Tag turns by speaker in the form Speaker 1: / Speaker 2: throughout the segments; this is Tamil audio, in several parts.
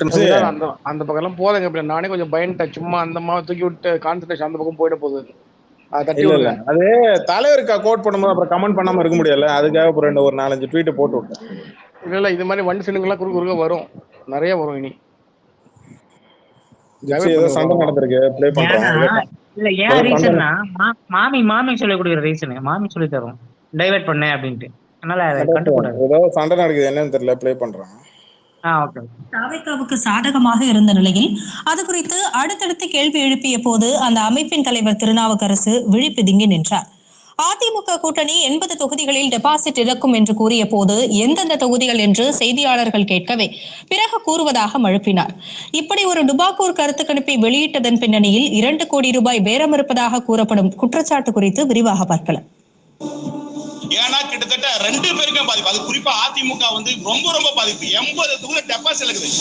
Speaker 1: அந்த அந்த பக்கம் எல்லாம் போதுங்க. நானே கொஞ்சம் பயன்ட்டேன். சும்மா அந்த மாதிரி தூக்கி விட்டு கான்சன்ட்ரேஷன் அந்த பக்கம் போயிட போகுது. தட்டி
Speaker 2: இல்ல
Speaker 1: விடுங்க.
Speaker 2: அது தலைவருக்கா கோட் பண்ணும்போது அப்புறம் கமெண்ட் பண்ணாம இருக்க முடியல. அதுக்காக ஒரு 4-5 ட்வீட் போட்டு விட்டேன்.
Speaker 1: இல்ல இது மாதிரி வண்டி சின்னங்கள்லாம் குறுக்க வரும், நிறைய வரும். இனி
Speaker 2: ஏதோ சண்டை நடந்திருக்கு, ப்ளே பண்றோம்.
Speaker 3: இல்ல ஏன் ரீசன்னா மாமி சொல்லி கொடுக்குற ரீசன், மாமி சொல்லி தரும் டைவர்ட் பண்ண அப்படின்ட்டு. அதனால
Speaker 2: ஏதோ சண்டை நடக்குது, என்னன்னு தெரியல, ப்ளே பண்றோம்.
Speaker 4: தாவேக்காவுக்கு சாதகமாக இருந்த நிலையில் அது குறித்து அடுத்தடுத்து கேள்வி எழுப்பிய போது அந்த அமைப்பின் தலைவர் திருநாவுக்கரசு விழிப்பிதுங்கி நின்றார். அதிமுக கூட்டணி 80 தொகுதிகளில் டெபாசிட் இழக்கும் என்று கூறிய போது எந்தெந்த தொகுதிகள் என்று செய்தியாளர்கள் கேட்கவே பிறகு கூறுவதாக மழுப்பினார். இப்படி ஒரு டுபாக்கூர் கருத்து கணிப்பை வெளியிட்டதன் பின்னணியில் 2 கோடி ரூபாய் பேரம் இருப்பதாக கூறப்படும் குற்றச்சாட்டு குறித்து விரிவாக பார்க்கலாம்.
Speaker 5: ஏன்னா கிட்டத்தட்ட 2 பேருக்கும் பாதிப்பு. அது குறிப்பா அதிமுக வந்து ரொம்ப பாதிப்பு. 80 தொகுதி டெபாசிட் இருக்குது.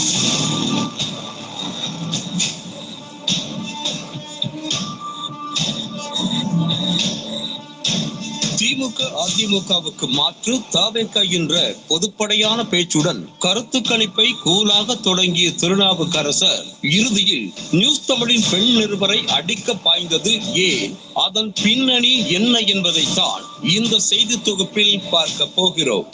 Speaker 6: திமுக அதிமுகவுக்கு மாற்று தாவேகா என்ற பொதுப்படையான பேச்சுடன் கருத்து கணிப்பை கூலாக தொடங்கிய திருநாவுக்கரசர் இறுதியில் நியூஸ் தமிழின் பெண் நிருபரை அடிக்க பாய்ந்தது ஏன், அதன் பின்னணி என்ன என்பதைத்தான் இந்த செய்தி தொகுப்பில் பார்க்க போகிறோம்.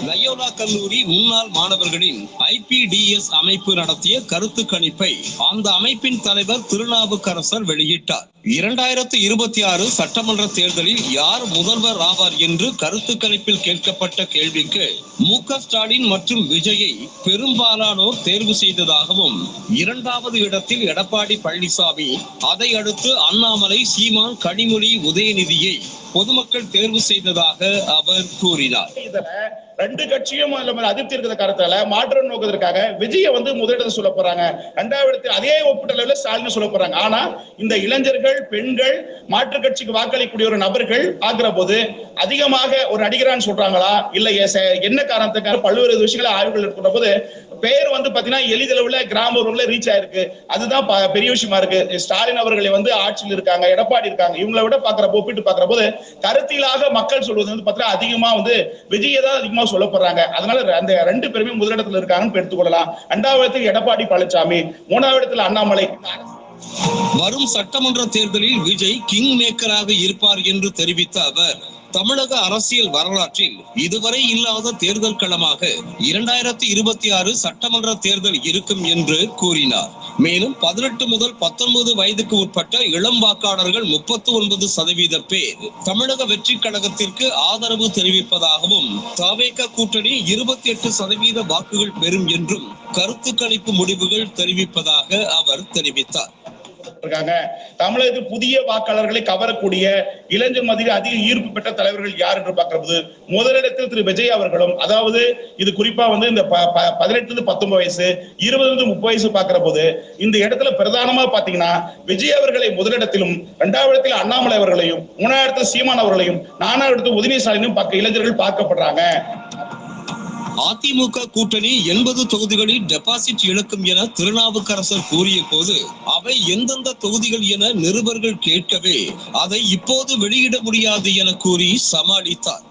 Speaker 6: லயோலா கல்லூரி முன்னாள் மாணவர்களின் IPDS அமைப்பு நடத்திய கருத்து கணிப்பை அந்த அமைப்பின் தலைவர் திருநாவுக்கரசர் வெளியிட்டார். 2026 சட்டமன்ற தேர்தலில் யார் முதல்வர் ஆவார் என்று கருத்து கணிப்பில் கேட்கப்பட்ட கேள்விக்கு மு.க. ஸ்டாலின் மற்றும் விஜயை பெரும்பாலானோர் தேர்வு செய்ததாகவும், 2வது இடத்தில் எடப்பாடி பழனிசாமி, அதை அடுத்து அண்ணாமலை, சீமான், கனிமொழி, உதயநிதியை பொதுமக்கள் தேர்வு செய்ததாக அவர் கூறினார்.
Speaker 5: 2 கட்சியும் அதிருப்தி இருக்கிற கருத்தால மாற்றம் நோக்குவதற்காக விஜய வந்து முதலிடத்தை சொல்ல போறாங்க. 2வது அதே ஒப்பீட்டளவில் ஸ்டாலின் சொல்ல போறாங்க. ஆனா இந்த இளைஞர்கள், பெண்கள், மாற்று கட்சிக்கு வாக்களிக்கக்கூடிய ஒரு நபர்கள் ஆகிற போது அதிகமாக ஒரு நடிகரான்னு சொல்றாங்களா இல்ல என்ன காரணத்துக்காக பல்வேறு விஷயங்களை ஆய்வுகள் இருக்கிற போது பெயர் வந்து பாத்தீங்கன்னா எளிதளவுல கிராம ரீச் ஆயிருக்கு. அதுதான் பெரிய விஷயமா இருக்கு. ஸ்டாலின் அவர்களை வந்து ஆட்சியில் இருக்காங்க, எடப்பாடி இருக்காங்க, இவங்களை விட ஒப்பிட்டு பாக்குற போது கருத்திலாக மக்கள் சொல்வது வந்து பாத்தீங்கன்னா அதிகமா வந்து விஜய் தான் அதிகமா சொல்ல போறாங்க. அதனால அந்த 2 பேருமே முதலிடத்தில் இருக்காங்கன்னு எடுத்துக்கொள்ளலாம். 2வது இடத்தில் எடப்பாடி பழனிசாமி, 3வது இடத்தில் அண்ணாமலை.
Speaker 6: வரும் சட்டமன்ற தேர்தலில் விஜய் கிங் மேக்கராக இருப்பார் என்று தெரிவித்த அவர் தமிழக அரசியல் வரலாற்றில் இதுவரை இல்லாத தேர்தல் களமாக 2026 சட்டமன்ற தேர்தல் இருக்கும் என்று கூறினார். மேலும் 18 முதல் 19 வயதுக்கு உட்பட்ட இளம் வாக்காளர்கள் 39% பேர் தமிழக வெற்றி கழகத்திற்கு ஆதரவு தெரிவிப்பதாகவும், தாவேகா கூட்டணி 28% வாக்குகள் பெறும் என்றும் கருத்து கணிப்பு முடிவுகள் தெரிவிப்பதாக அவர் தெரிவித்தார்.
Speaker 5: தமிழகத்தில் புதிய வாக்காளர்களை கவரக்கூடிய இளைஞர் மத்தியில் அதிக ஈர்ப்பு பெற்ற தலைவர்கள் யார் என்று பார்க்கிறது முதலிடத்தில் திரு விஜய் அவர்களும், அதாவது இது குறிப்பா வந்து இந்த 18 19 வயசு 20 30 வயசு பார்க்கிற போது இந்த இடத்துல பிரதானமா பாத்தீங்கன்னா விஜய் அவர்களை முதலிடத்திலும், 2வது இடத்தில் அண்ணாமலை அவர்களையும், 3வது இடத்தில் சீமான் அவர்களையும், 4வது இடத்தில் உதயநிதி ஸ்டாலினும் இளைஞர்கள் பார்க்கப்படுறாங்க.
Speaker 6: அதிமுக கூட்டணி 80 தொகுதிகளில் டெபாசிட் இழக்கும் என திருநாவுக்கரசர் கூறிய போது அவை எந்தெந்த தொகுதிகள் என நிருபர்கள் கேட்கவே அதை இப்போது வெளியிட முடியாது என கூறி சமாளித்தார்.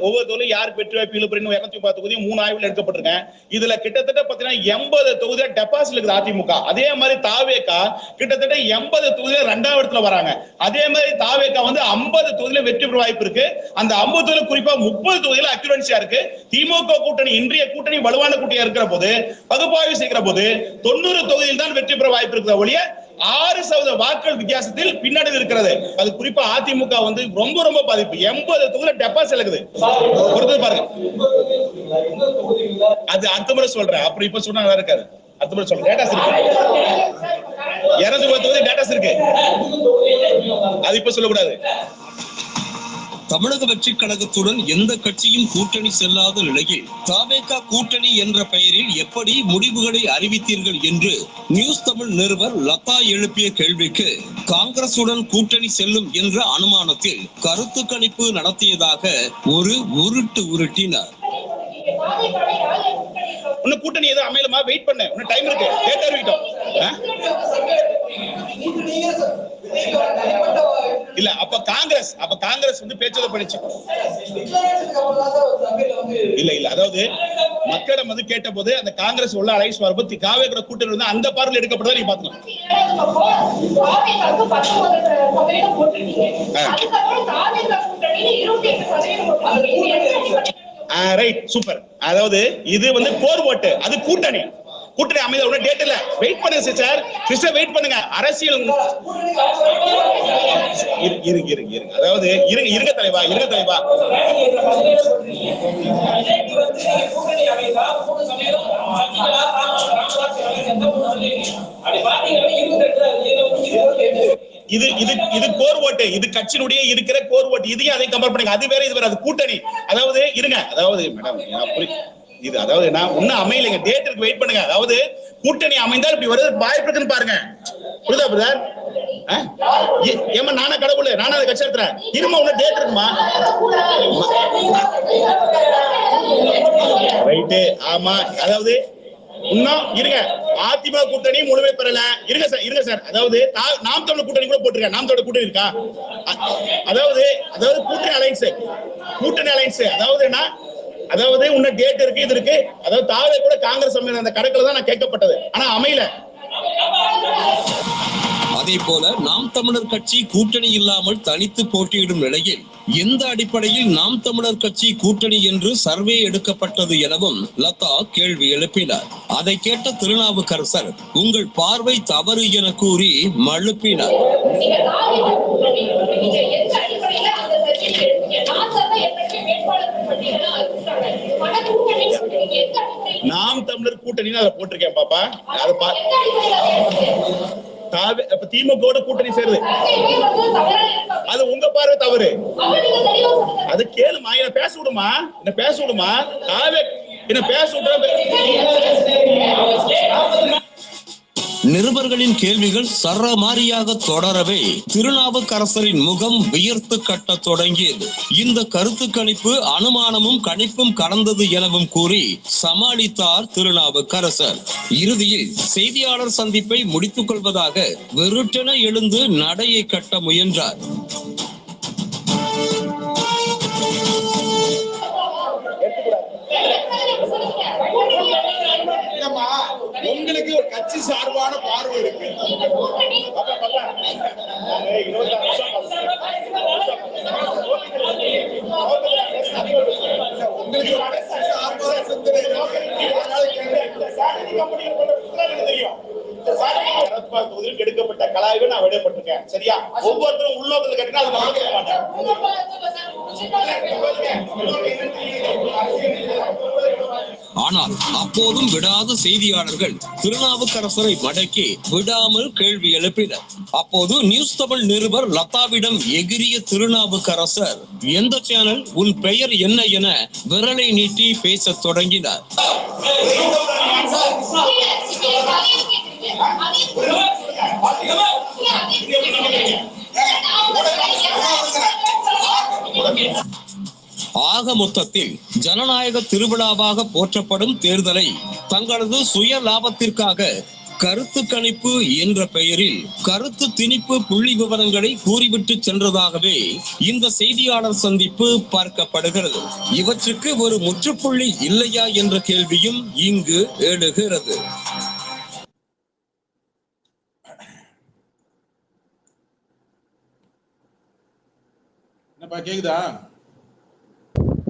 Speaker 5: ஒவ்வொரு தொகுதியும் யார் வெற்றி வாய்ப்பு 230 தொகுதி 3 ஆய்வுகள் எடுக்கப்பட்டிருக்கேன். இதுல கிட்டத்தட்ட பாத்தீங்கன்னா 80 தொகுதியில டெபாசிட் இருக்குது அதிமுக. அதே மாதிரி தாவேகா கிட்டத்தட்ட 80 தொகுதியில 2வது இடத்துல வராங்க. அதே மாதிரி தாவேகா வந்து 50 தொகுதியில வெற்றி பெற வாய்ப்பு இருக்கு. அந்த 50 தொகுதியில குறிப்பா 30 தொகுதியில அக்யூரன்சியா இருக்கு. திமுக கூட்டணி இன்றைய கூட்டணி வலுவான கூட்டணியா இருக்கிற போது பகுப்பாய்வு செய்கிற போது 90 தொகுதியில் தான் வெற்றி பெற வாய்ப்பு இருக்கிற ஒழிய 6% வாக்குகள் வித்தியாசத்தில் பின்னடைவு இருக்கிறது. அது குறிப்பா அதிமுக வந்து ரொம்ப பாதிப்பு. 80 தொகுதியில டெபாசிட் இருக்குது. பாருங்க, அது அடுத்த முறை சொல்றேன். அப்படி இப்ப சொன்னா நல்லா இருக்காது. அடுத்த முறை சொல்றேன். டேட்டாஸ் இருக்கு, 210 தொகுதி டேட்டாஸ் இருக்கு. அது இப்ப சொல்லக்கூடாது.
Speaker 6: தமிழக வெற்றி கழகத்துடன் எந்த கட்சியும் கூட்டணி செல்லாத நிலையில் தாவேகா கூட்டணி என்ற பெயரில் எப்படி முடிவுகளை அறிவித்தீர்கள் என்று நியூஸ் தமிழ் நிருபர் லதா எழுப்பிய கேள்விக்கு காங்கிரசுடன் கூட்டணி செல்லும் என்ற அனுமானத்தில் கருத்து கணிப்பு நடத்தியதாக ஒரு உருட்டினார்.
Speaker 5: கூட்டணி ஏதோ அமையலமா, வெயிட் பண்ண, டைம் இருக்கு, டேட்டா இருக்கட்டும். இல்ல அப்ப காங்கிரஸ் வந்து பேச்சத பண்ணிச்சு. இல்ல அதாவது மக்களிடம் வந்து கேட்ட போது அந்த காங்கிரஸ் உள்ள அலைன்ஸ் வரப்போ காவேரி கூட்டணி வந்து அந்த பார்வையில் எடுக்கப்பட்டதா நீங்க பாத்துக்கலாம். Right, super. அதாவது இது வந்து கோர் ஓட்டு, அது கூட்டணி அமைத டேட் இல்ல. வெயிட் பண்ணுங்க சிஸ்டர், வெயிட் பண்ணுங்க. அரசியல் அதாவது இருங்க தலைவா. இது கோர் ஓட்டு, இது கட்சியினுடைய இருக்கிற கோர் ஓட்டு. இதையும் அதை கம்பேர் பண்ணுங்க. அது வேற, இது வேற. அது கூட்டணி. அதாவது இருங்க, அதாவது மேடம் இது, அதாவது நான் இன்னும் அமையலைங்க. டேட்டுக்கு வெயிட் பண்ணுங்க. அதாவது கூட்டணி அமைந்தால் இப்படி வருது வாய்ப்பு இருக்குன்னு பாருங்க. புரியுதா பிரதர்? ஏமா நானா கடவுள், நானா அதை கட்சி எடுத்துறேன். இருமா, உன்ன டேட் இருக்குமா? ரைட்டு, ஆமா. அதாவது இன்னும் இருங்க, அதிமுக கூட்டணி முழுமை பெறல. இருங்க சார். அதாவது நாம் தமிழர் கூட்டணி கூட போட்டிருக்கேன். நாம் தமிழர் கூட்டணி இருக்கா? அதாவது கூட்டணி அலைன்ஸ் அதாவது என்ன, அதாவது உன்ன டேட் இருக்கு, இது இருக்கு. அதாவது தாவே கூட காங்கிரஸ் அந்த கணக்குல தான் நான் கேட்கப்பட்டது, ஆனா அமையல.
Speaker 6: அதே போல நாம் தமிழர் கட்சி கூட்டணி இல்லாமல் தனித்து போட்டியிடும் நிலையில் எந்த அடிப்படையில் நாம் தமிழர் கட்சி கூட்டணி என்று சர்வே எடுக்கப்பட்டது எனவும் லதா கேள்வி எழுப்பினார். அதை கேட்ட திருநாவுக்கரசர் உங்கள் பார்வை தவறு என கூறி மழுப்பினார்.
Speaker 5: நாம் தமிழர் கூட்டணி அதை போட்டிருக்கேன் பாப்பா. திமுக கூட்டணி சேருது, அது உங்க பார்வை தவறு. அது கேளுமா, என்ன பேச விடுமா, என்ன பேச விடுற.
Speaker 6: நிருபர்களின் கேள்விகள் சரமாரியாக தொடரவே திருநாவுக்கரசரின் முகம் வியர்த்து கட்ட தொடங்கியது. இந்த கருத்து கணிப்பு அனுமானமும் கணிப்பும் கலந்தது எனவும் கூறி சமாளித்தார் திருநாவுக்கரசர். இறுதியில் செய்தியாளர் சந்திப்பை முடித்துக் கொள்வதாக வெறுட்டென எழுந்து நடையை கட்ட முயன்றார்.
Speaker 5: உங்களுக்கு ஒரு கட்சி சார்பான பார்வை இருக்கு. எடுக்கப்பட்ட கலாய்வு நான் விடப்பட்டிருக்கேன். சரியா? ஒவ்வொருத்தரும் உள்நோக்கத்தில் கட்டினா அது நான் கேட்க மாட்டேன்.
Speaker 6: ஆனால் அப்போதும் விடாத செய்தியாளர்கள் திருநாவுக்கரசரை மடக்கி விடாமல் கேள்வி எழுப்பினர். அப்போது நியூஸ் தமிழ் நிருபர் லதாவிடம் எகிரிய திருநாவுக்கரசர் எந்த சேனல், உன் பெயர் என்ன என விரலை நீட்டி பேசத் தொடங்கினார். ஆக மொத்தத்தில் ஜனநாயக திருவிழாவாக போற்றப்படும் தேர்தலை தங்களது சுய லாபத்திற்காக கருத்து கணிப்பு என்ற பெயரில் கருத்து திணிப்பு புள்ளி விவரங்களை கூறிவிட்டு சென்றதாகவே இந்த செய்தியாளர் சந்திப்பு பார்க்கப்படுகிறது. இவற்றுக்கு ஒரு முற்றுப்புள்ளி இல்லையா என்ற கேள்வியும் இங்கு எழுகிறது.
Speaker 5: கேக்குதா?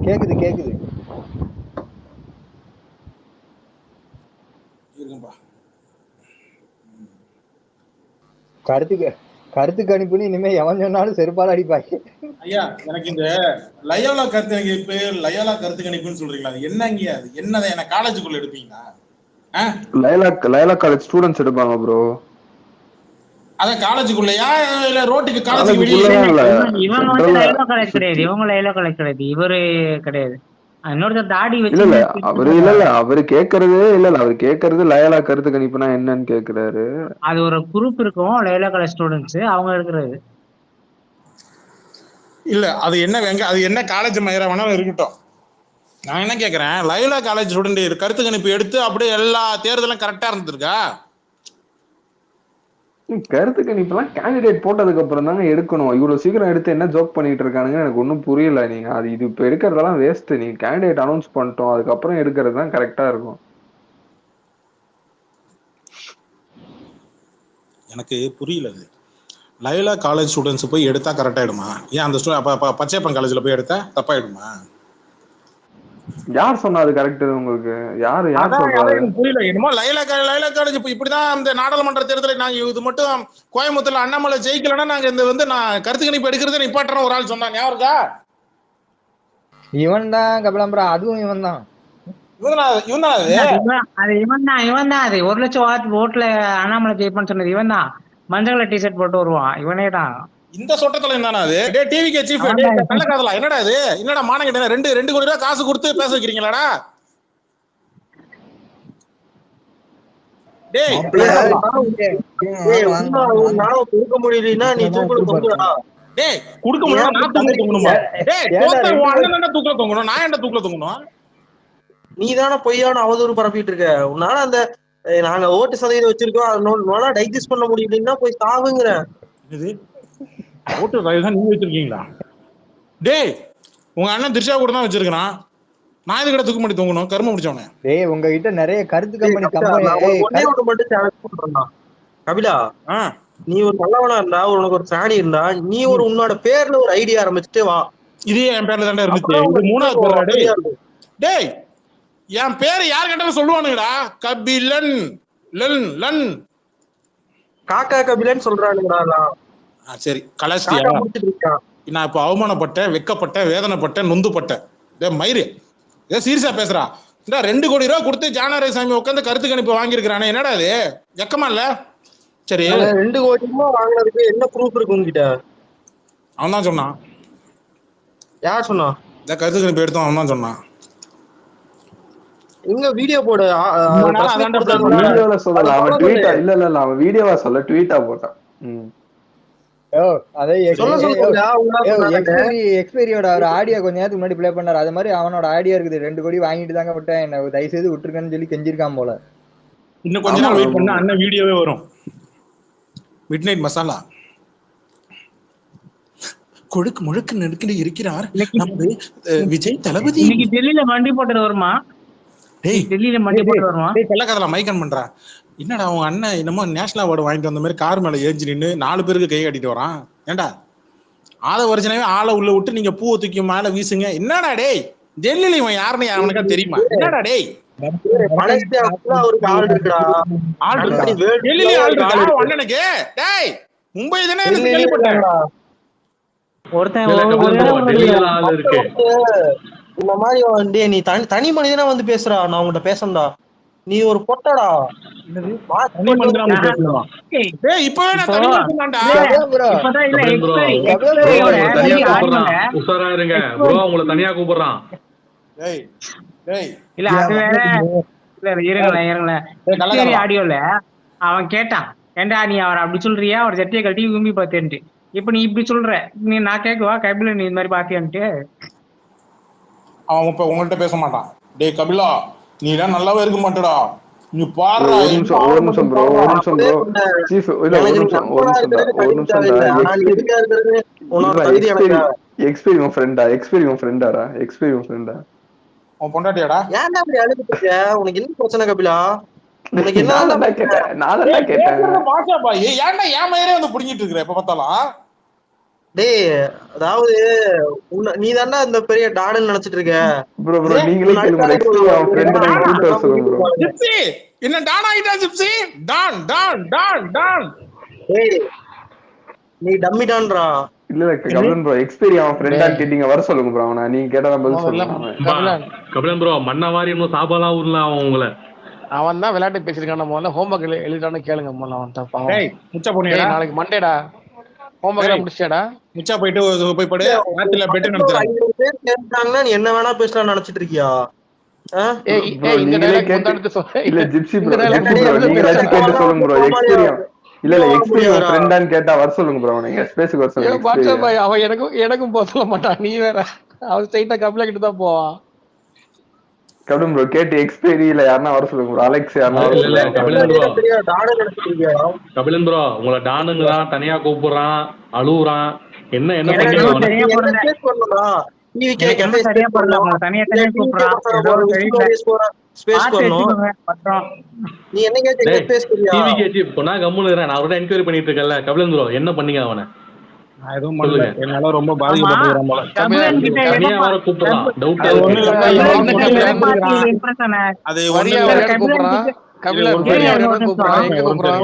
Speaker 2: கேக்குது. கருத்து கணிப்புன்னு இனிமே எவன் சொன்னாலும் செருப்பால அடிப்பாங்க.
Speaker 7: ஐயா, எனக்கு இந்த லயோலா கருத்து கணிப்புன்னு சொல்றீங்களா? அது என்னங்க? அது என்னதை என்ன காலேஜுக்குள்ள எடுப்பீங்களா?
Speaker 8: லயோலா காலேஜ் ஸ்டூடண்ட்ஸ் எடுப்பாங்க ப்ரோ.
Speaker 7: அத காலேஜுக்குள்ளயா இல்ல ரோட்டுக்கு காலேஜுக்கு வெளியே?
Speaker 3: இவங்க வந்து லயோலா காலேஜ் கிடையாது, இவரு கிடையாது. இன்னொருத்தர் தாடி வச்சு
Speaker 8: அவரு கேக்குறது லயோலா கருத்து கணிப்புனா என்னன்னு கேக்குறாரு.
Speaker 3: அது ஒரு குரூப் இருக்கும், லயோலா காலேஜ் ஸ்டூடெண்ட்ஸ், அவங்க எடுக்கிறது.
Speaker 7: இல்ல அது என்ன காலேஜ் மயிரா வேணாலும் இருக்கட்டும். நான் என்ன கேக்குறேன், லயோலா காலேஜ் ஸ்டூடெண்ட் கருத்து கணிப்பு எடுத்து அப்படியே எல்லா தேர்தலும் கரெக்டா இருந்திருக்கா?
Speaker 8: கருத்து கணிப்பெல்லாம் கேண்டிடேட் போட்டதுக்கு அப்புறம் தாங்க எடுக்கணும். இவ்வளவு சீக்கிரம் எடுத்து என்ன ஜோக் பண்ணிட்டு இருக்கானுங்க எனக்கு ஒன்றும் புரியல. நீங்க அது இது இப்ப எடுக்கிறதெல்லாம் வேஸ்ட். நீங்க கேண்டிடேட் அனௌன்ஸ் பண்ணிட்டோம், அதுக்கப்புறம் எடுக்கிறது தான் கரெக்டா இருக்கும்.
Speaker 2: எனக்கு புரியல அது. லயோலா காலேஜ் ஸ்டூடெண்ட்ஸ் போய் எடுத்தா கரெக்ட் ஆயிடுமா? ஏன் அந்த பச்சையப்பன் காலேஜ்ல போய் எடுத்தா தப்பாயிடுமா?
Speaker 8: யார் சொன்னா அது கரெக்ட் உங்களுக்கு? யார்
Speaker 2: அதான்
Speaker 8: சொல்றாரு?
Speaker 2: எனக்கு புரியல. என்னமோ லயோலா காலேஜ் இப்படிதான் இந்த நாடாளுமன்ற தேர்தலில் நாங்க இது மட்டும் கோயம்புத்தூர்ல அண்ணாமலை ஜெயிக்கலன்னா நாங்க இந்த வந்து நான் கருத்து கணிப்பு எடுக்கிறத நிப்பாட்டுறோம் ஒரு ஆள் சொன்னாங்க. ஞாபகம் இருக்கா?
Speaker 9: இவன் தான் கபிலாம்பரம், அதுவும் இவன் தான்.
Speaker 2: இவன் தான்
Speaker 3: அது இவன் தான் அது 1 லட்சம் ஓட்டுல அண்ணாமலை ஜெயிப்பான்னு சொன்னது இவன் தான். மஞ்சள் கலர் டிஷர்ட் போட்டு வருவான், இவனே தான்.
Speaker 2: இந்த சொட்டத்துல இருந்தானா அது? டிவிகே சீஃப் கள்ளக்காதலா? என்னடா இது? என்னடா மானங்கிட்ட 2 கோடி ரூபாய் காசு கொடுத்து பேச வைக்கிறீங்களாடா? டேய்
Speaker 10: கொடுக்க முடியலன்னா நீ தூக்குல தொங்குடா.
Speaker 2: டேய் கொடுக்க முடியல நான் தூக்குல தொங்கணுமா? டேய் தோத்த உன் அண்ணன் தான் தூக்குல தொங்கணும், நான் என்ன தூக்குல தொங்கணும்?
Speaker 10: நீ தானே பொய்யான அவதூறு பரப்பிட்டு இருக்க. உன்னால அந்த நாங்க ஓட்டு சதவீதம் வச்சிருக்கோம் அதனால டைஜஸ்ட் பண்ண முடியலன்னா போய் சாவுங்கிற.
Speaker 2: இது ஓட்டு சதவீதம் நீங்க வச்சிருக்கீங்களா? டேய் உங்க அண்ணன் திரிஷா கூட தான் வச்சிருக்கான், நான் இது கிட்ட தூக்க மாட்டி தொங்கணும் கரும முடிச்சவனே.
Speaker 9: டேய் உங்ககிட்ட நிறைய கருத்து கம்பெனி
Speaker 10: கபிலா, நீ ஒரு நல்லவனா இருந்தா உனக்கு ஒரு சாணி இருந்தா நீ ஒரு உன்னோட பேர்ல ஒரு ஐடியா ஆரம்பிச்சுட்டு வா.
Speaker 2: இது என் பேர்ல தாண்டா இருந்துச்சு. இது 3வது பேர். டேய் என் பேரு யார் கேட்டாலும் சொல்லுவானுங்கடா, கபிலன் லன் லன்
Speaker 10: காக்கா கபிலன் சொல்றானுங்கடா.
Speaker 2: சரி கலாஸ்டியா, நான் இப்ப அவமானப்பட்டேன், வெக்கப்பட்டேன், வேதனைப்பட்டேன், நொந்துப்பட்டேன். டே மயிறு ஏதோ சீரியஸா பேசுறா. 2 கோடி ரூபாய் கொடுத்து ஜானாரசாமி உட்காந்து கருத்து கணிப்பு வாங்கியிருக்கிறானே, என்னடா அது வெக்கமா இல்ல? சரி
Speaker 10: 2 கோடி ரூபாய் வாங்கினதுக்கு என்ன ப்ரூஃப் இருக்கு உங்ககிட்ட?
Speaker 2: அவன் தான் சொன்னான்.
Speaker 10: யார் சொன்னா?
Speaker 2: இந்த கருத்து கணிப்பு எடுத்தோம், அவன் தான் சொன்னான்.
Speaker 10: எங்க வீடியோ போடு.
Speaker 8: வீடியோல சொல்லல, அவன் ட்வீட்டா இல்ல அவன் வீடியோவா சொல்ல ட்வீட்டா போட்டான்.
Speaker 9: எக்ஸ்பீரியோட ஒரு ஆடியோ கொஞ்ச நேரத்துக்கு முன்னாடி பிளே பண்ணாரு. அது மாதிரி அவனோட ஆடியோ இருக்குது. 2 கோடி வாங்கிட்டு தாங்க விட்டேன், என்ன தயவு செய்து விட்டுருக்கேன்னு சொல்லி கெஞ்சிருக்கான் போல.
Speaker 2: இன்னும் கொஞ்ச நாள் வெயிட் பண்ணா அண்ணன் வீடியோவே வரும். மிட் நைட் மசாலா கொழுக்கு முழுக்கு நெருக்கடி இருக்கிறார் நமது விஜய் தளபதி.
Speaker 3: இன்னைக்கு டெல்லியில மண்டி போட்டு வருமா?
Speaker 2: டேய்
Speaker 3: டெல்லியில மண்டி போட்டு வருமா?
Speaker 2: டேய் கள்ளக்கதல மைக்கன் பண்றா. என்னடா உங்க அண்ணன் என்னமோ நேஷனல் அவார்டு வாங்கிட்டு வந்த மாதிரி கார் மேல ஏஞ்சி நின்று 4 பேருக்கு கை கட்டிட்டு வரான். ஏண்டா ஆத ஒரிஜினவே ஆளை உள்ள விட்டு நீங்க பூவை தூக்கி மேல வீசுங்க. என்னடா டேய் டெல்லியில இவன் யாருன்னு அவனுக்கா தெரியுமா? என்னடா டேய் அண்ணனுக்கு டேய் மும்பை தானே கேள்விப்பட்டேன்.
Speaker 10: இந்த மாதிரி நீ தனி மனிதனா வந்து பேசுறா. நான் உங்ககிட்ட பேசண்டா, நீ ஒரு பொட்டடா.
Speaker 11: தனியா கூப்பிடுறான்.
Speaker 3: இல்ல அது வேற. இருங்களேன் ஆடியோல அவன் கேட்டான், ஏண்டா நீ அவர் அப்படி சொல்றியா, அவர் சட்டியை கட்டி விரும்பி பார்த்தேன்ட்டு. இப்ப நீ இப்படி சொல்ற, நீ நான் கேக்குவா கபில நீ இந்த மாதிரி பாத்தியான்ட்டு.
Speaker 2: அவன் இப்ப உங்கள்கிட்ட பேச மாட்டான். டேய் கபிலா நீ எல்லாம் நல்லாவே இருக்க மாட்டடா, நீ பாரு.
Speaker 8: ஒரு நிமிஷம் ப்ரோ சீஃப் இல்ல ஒரு நிமிஷம் எக்ஸ்பீரியன்ஸ் ஃப்ரெண்டாடா
Speaker 2: உன் பொண்டாட்டியாடா?
Speaker 10: ஏன்டா அப்படி அழுதுட்டு இருக்க? உனக்கு என்ன பிரச்சனை கபிலா? உனக்கு என்ன
Speaker 2: கேட்டேன் பாஷா பாய், ஏன்டா என் மயிரே வந்து புடிங்கிட்டு இருக்கற எப்ப பார்த்தாலும்?
Speaker 10: டேய் அதாவது நீ தாண்டா இந்த பெரிய டான்னு நினைச்சிட்டு இருக்க.
Speaker 8: ப்ரோ நீங்களே கேளுங்க, எக்ஸ்பீரியன்ஸ் ஃப்ரெண்ட் தான் கூப்பிட்டு வர சொல்லுங்க ப்ரோ.
Speaker 2: ஜிப்சி என்ன டான் ஆயிட்டா? Gypsy don don don don.
Speaker 10: ஏய் நீ டம்மி டான்டா.
Speaker 8: இல்ல கபிலன் ப்ரோ எக்ஸ்பீரியன்ஸ் ஃப்ரெண்டா கேட்டிங்க, வர சொல்லுங்க ப்ரோ. அவன நீங்க கேட்டா பதில் சொல்லுங்க.
Speaker 11: கபிலன் ப்ரோ மண்ணவாரி இன்னும் சாபாலாம் ஊர்லாம் உங்களை
Speaker 1: அவன் தான் விளையாட்டு பேசிருக்கான். முதல்ல ஹோம்வொர்க் எழுதிட்டான்னு கேளுங்க. அவன் தப்பா
Speaker 2: முச்சா போனியா?
Speaker 1: நாளைக்கு மண்டேடா ஹோம்வொர்க் முடிச்சியாடா?
Speaker 2: முச்சா போய் படு. ராத்திரில பெட் நடத்துறேன்.
Speaker 10: 500 பேர் கேட்டாங்கன்னா நீ என்ன வேணா பேசலாம் நினைச்சிட்டு இருக்கியா?
Speaker 8: இந்த டைலாக் கொண்டாந்து சொல்ல. இல்ல ஜிப்சி ப்ரோ நீங்க ஏதாச்சும் கேட்டு சொல்லுங்க ப்ரோ. எக்ஸ்பீரியன்ஸ் இல்ல எக்ஸ்பீரியன்ஸ் ஃப்ரெண்டான்னு கேட்டா வர சொல்லுங்க ப்ரோ. நீங்க ஸ்பேஸ்க்கு வர சொல்லுங்க.
Speaker 1: பாட்சா பாய் அவன் எனக்கும் போக சொல்ல மாட்டான். நீ வேற அவன் ஸ்ட்ரைட்டா கபிலா கிட்ட தான் போவான்.
Speaker 8: கபிலன் ப்ரோ கேட்டு எக்ஸ்பைரியில யாருன்னா வர சொல்லுங்க ப்ரோ. அலெக்ஸ் யாருன்னா வர
Speaker 11: இல்ல
Speaker 8: சொல்லுங்க.
Speaker 11: கபிலன் ப்ரோ உங்களை டானுங்கிறான், தனியா கூப்பிடுறான், அழுவுறான், என்ன என்ன
Speaker 3: எனக்கு
Speaker 11: பண்ணீங்க
Speaker 3: என்னமோ
Speaker 11: அவனை?
Speaker 3: சரியா போடல. எனக்கு என்னமோ சரியா போடல. உங்களை தனியா தனியா கூப்பிடுறான். ஏதோ தெரியல. பார்த்து வச்சுக்கோங்க பத்திரம்.
Speaker 10: நீ என்ன கேட்டு
Speaker 11: டேய்,
Speaker 10: ஸ்பேஸ் கொடுறியா?
Speaker 11: டிவிக்கு வச்சு இப்ப நான் கம்முன்னு இருக்கிறேன். நான் அவர்தான் என்கொயரி பண்ணிட்டு இருக்கேன்ல. கபிலன் ப்ரோ என்ன பண்ணீங்க அவனை?
Speaker 2: நான் எதுவும் பண்ணல. என்னால ரொம்ப
Speaker 3: ஆமா
Speaker 2: பாதிக்கப்பட்டிருக்கிறேன் போல.
Speaker 3: கபிலன் கிட்ட
Speaker 11: தனியா
Speaker 3: எப்ப
Speaker 11: வர கூப்பிடுறான். டவுட்
Speaker 2: அது ஒண்ணும் இல்ல.
Speaker 3: கபிலன்
Speaker 2: என்ன
Speaker 3: கிட்ட
Speaker 2: கபிலன்
Speaker 3: எப்ப பார்த்து இம்ப்ரெஸ் ஆன?
Speaker 2: அது
Speaker 1: வரியா
Speaker 2: ஒண்ணு இல்ல.
Speaker 1: வரியான்னு கூப்பிடுறான். கபிலன்
Speaker 2: ஒரு
Speaker 1: வரியா
Speaker 3: இருங்க,
Speaker 1: வரியான்னு
Speaker 3: ஒரு
Speaker 1: கூப்பிடுறான். எங்க
Speaker 3: நிமிஷம்.
Speaker 1: கூப்பிடுறான்?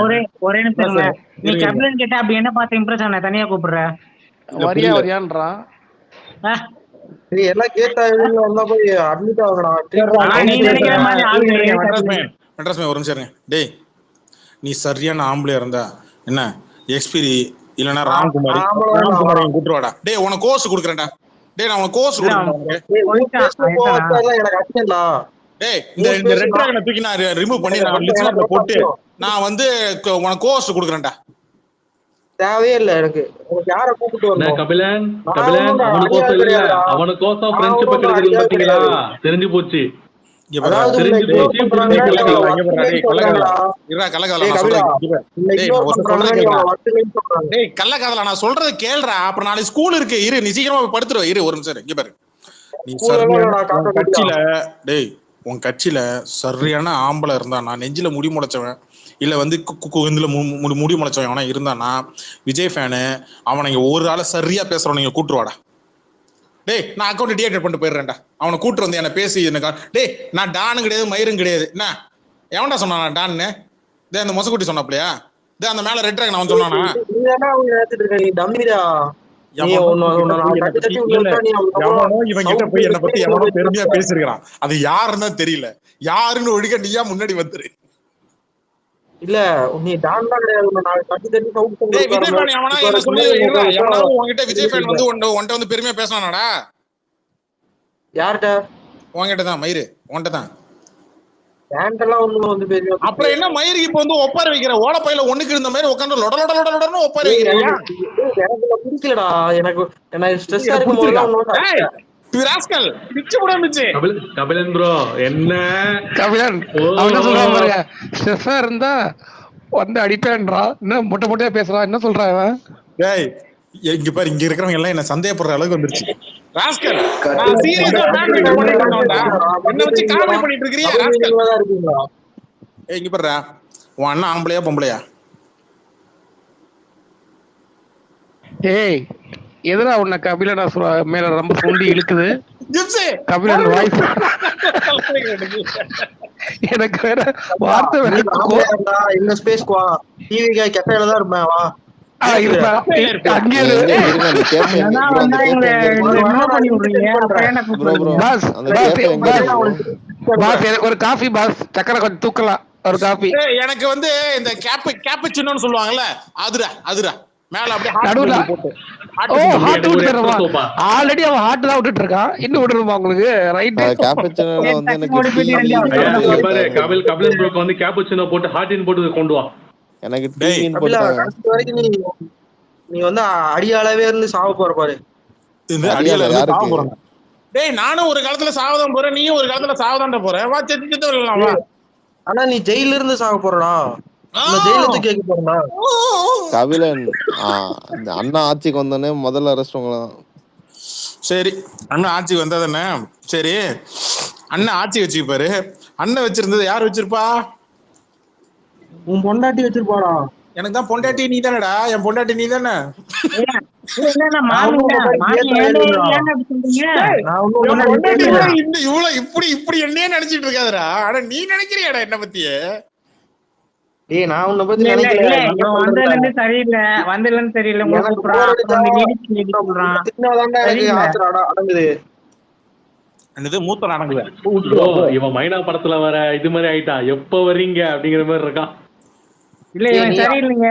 Speaker 3: ஒரே நிமிஷம் இருங்க. நீ
Speaker 2: இருங்க.
Speaker 3: கபிலன் கிட்ட அப்படி என்ன பார்த்து இம்ப்ரெஸ் ஆன தனியா கூப்பிடுற?
Speaker 1: வரியா வரியான்றான்.
Speaker 10: நீ எல்லாம் கேட்டா வந்தா போய் அட்மிட் ஆகடா.
Speaker 3: ஆனா நீ நினைக்கிற மாதிரி ஆள் கிடையாது கபிலன்.
Speaker 2: மெட்ராஸ்மே ஒரு நிமிஷம் இருங்க. டேய் நீ சரியான ஆம்பளையா இருந்தா என்ன எக்ஸ்பீரி இல்லனா ராம்குமாரி கூட்டுவாடா. டேய் உனக்கு கோர்ஸ் கொடுக்குறேன்டா. டேய் நான் உனக்கு கோர்ஸ் கொடுக்குறேன்.
Speaker 10: எனக்கு அச்சண்டா.
Speaker 2: டேய் இந்த ரெட் டிராகனை தூக்கி நான் ரிமூவ் பண்ணி நான் லிஸ்ட்ல போட்டு நான் வந்து உனக்கு கோர்ஸ் கொடுக்குறேன்டா.
Speaker 10: தேவையே இல்ல எனக்கு. உனக்கு யாரை கூப்பிட்டு வரணும்?
Speaker 11: கபிலன் அவனுக்கோசம் இல்ல, அவனுக்கோசம் ஃப்ரெண்ட்ஷிப் கிடைக்குது பாத்தீங்களா? தெரிஞ்சு போச்சு.
Speaker 2: கள்ளக்காதல நான் சொல்றது கேள்றா. அப்புறம் நாளைக்கு ஸ்கூல் இருக்கு. இரு நீ சீக்கிரமா படுத்துருவ. இரு ஒரு நிமிஷம் இங்க பாரு. நீ கட்சியில டேய் உன் கட்சியில சரியான ஆம்பளை இருந்தா, நான் நெஞ்சில முடி முளைச்சவன் இல்ல வந்து இதுல முடி முளைச்சவன் அவனா இருந்தானா, விஜய் ஃபேனு அவனை இங்க ஒரு ஆளை சரியா பேசுறவன் நீங்க கூட்டுருவாடா. டேய் நான் அக்கௌண்ட் டிஆக்டிவேட் பண்ணிட்டு போயிடுறேன்டா. அவனை கூட்டு வந்து என்ன பேசி எனக்கு டேய் நான் டானும் கிடையாது மயிரும் கிடையாது. என்ன எவன்டா சொன்னானா டான்னு? டே அந்த மொசக்குட்டி சொன்னாப்லையா? டே அந்த மேல ரெட் டிராகன் அவன் சொன்னானா? இவங்கிட்ட போய் என்ன பத்தி எவனோ பெருமையா பேசிருக்கான். அது யாருன்னு தெரியல. யாருன்னு ஒழிக்க நீயா முன்னாடி வந்துரு.
Speaker 10: இல்ல நீ டான் தான் கிடையாது.
Speaker 2: விஜய் ஃபேன் வந்து உன்கிட்ட வந்து பெருமையா பேசினானாடா?
Speaker 10: யார்கிட்ட?
Speaker 2: உன்கிட்ட தான் மயிறு. உன்கிட்ட தான்.
Speaker 10: அப்புறம்
Speaker 2: என்ன மயிறு இப்ப வந்து ஒப்பாரி வைக்கிற ஓலப்பையில ஒண்ணுக்கு இருந்த மாதிரி உட்காந்து லொட லொட லொட லொடன்னு ஒப்பாரி வைக்கிறீங்க.
Speaker 10: எனக்கு பிடிக்கலடா. எனக்கு ஸ்ட்ரெஸ்ஸா இருக்கும்.
Speaker 11: கபிலன் ப்ரோ என்ன
Speaker 1: கபிலன் அவன் சொல்றான் பாருங்க. ஸ்ட்ரெஸ்ஸா இருந்தா வந்து அடிப்பேன்றான். என்ன மொட்டை மொட்டையா பேசுறான். என்ன சொல்றான் இவன்?
Speaker 2: டேய் இங்க பாரு இங்க இருக்கிறவங்க எல்லாம் என்ன சந்தேகப்படுற அளவுக்கு வந்துருச்சு. ராஸ்கல் நான் சீரியஸா பண்ணிட்டு இருக்கேன்டா. என்ன வச்சு காமெடி பண்ணிட்டு இருக்கீங்க ராஸ்கல். ஏய் இங்க பாருடா. உன் அண்ணன் ஆம்பளையா பொம்பளையா?
Speaker 1: ஏய் எதுரா உன்னை கபிலன் மேல ரொம்ப சுண்டி இழுக்குது? கபிலன் வாய்ஸ் எனக்கு வேற வார்த்தை
Speaker 10: இந்த ஸ்பேஸ் டிவி கெஃபேல தான் இருப்பேன். வா
Speaker 1: ஒரு காஃபி பாஸ் சக்கரை கொஞ்சம் தூக்கலாம். ஒரு காஃபி
Speaker 2: எனக்கு வந்து இந்த கேப்புச்சினோன்னு சொல்லுவாங்கல்ல அதுடா அதுடா மேல அப்படியே
Speaker 1: ஆல்ரெடி அவன் ஹார்ட் தான் விட்டுட்டு இருக்கான். இன்னும் விடணுமா உங்களுக்கு? ரைட்
Speaker 11: கபிலன் ப்ரோக்கு வந்து கேப்புச்சினோ போட்டு ஹார்டின் போட்டு கொண்டு வா.
Speaker 12: எனக்கு
Speaker 10: நீ வந்து அடியாளவே இருந்து சாவ போற பாரு.
Speaker 2: டேய் நானும் ஒரு காலத்துல சாவதான் போறேன். நீயும் ஒரு காலத்துல சாவதான்டா போற. வா செத்து வரலாம்.
Speaker 10: ஆனா நீ ஜெயில இருந்து சாவ போறடா.
Speaker 12: கபிலன் அண்ணா ஆட்சிக்கு வந்தோடனே முதல்ல அரெஸ்ட் உங்களாம்.
Speaker 2: சரி அண்ணன் ஆட்சிக்கு வந்ததுன்னு சரி அண்ணன் ஆட்சி வச்சுப்பாரு. அண்ணன் வச்சிருந்தது யார் வச்சிருப்பா?
Speaker 10: உன் பொண்டாட்டி வச்சிருப்பாடா.
Speaker 2: எனக்கு தான் பொண்டாட்டி நீ தானடா. என் பொண்டாட்டி நீ தானே. இவ்வளவு இப்படி இப்படி என்னையே நினைச்சிட்டு இருக்காதுடா. ஆனா நீ நினைக்கிறியாடா என்ன பத்தியே?
Speaker 10: நான் உன்னை பத்தி
Speaker 3: வந்ததுல சரியில்லை. வந்ததுல தெரியல.
Speaker 2: மூத்த நடக்குது.
Speaker 11: இவன் மைனா படத்துல வர இது மாதிரி ஆயிட்டா. எப்ப வர்றீங்க அப்படிங்கிற மாதிரி இருக்கான்.
Speaker 3: இல்ல இவன் சரியில்லைங்க.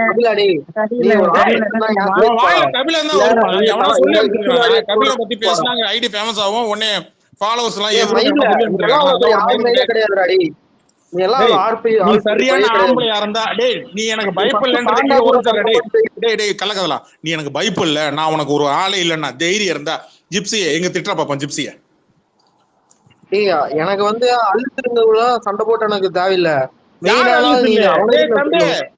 Speaker 2: கபிலன் பத்தி பேசினாங்க ஐடி ஃபேமஸ் ஆகும். உடனே ஃபாலோவர்ஸ் எல்லாம் சரியான ஆம்பளையா இருந்தா டேய் நீ எனக்கு பயப்படலன்னு கள்ளக்கதலா. நீ எனக்கு பயப்படல. நான் உனக்கு ஒரு ஆளே இல்லைன்னா தைரியம் இருந்தா ஜிப்சிய எங்க திட்டுற பாப்போம். ஜிப்சிய
Speaker 10: டேய் எனக்கு வந்து அழுத்திருந்தவங்கள சண்டை போட்டு எனக்கு தேவையில்ல.
Speaker 2: யார்
Speaker 10: மெயினாலாம்
Speaker 2: அழுத்து
Speaker 10: நீ
Speaker 2: இல்ல?
Speaker 10: அவனுக்கு
Speaker 2: டேய்
Speaker 10: நான்
Speaker 2: தம்பி,
Speaker 10: சொல்லணும்.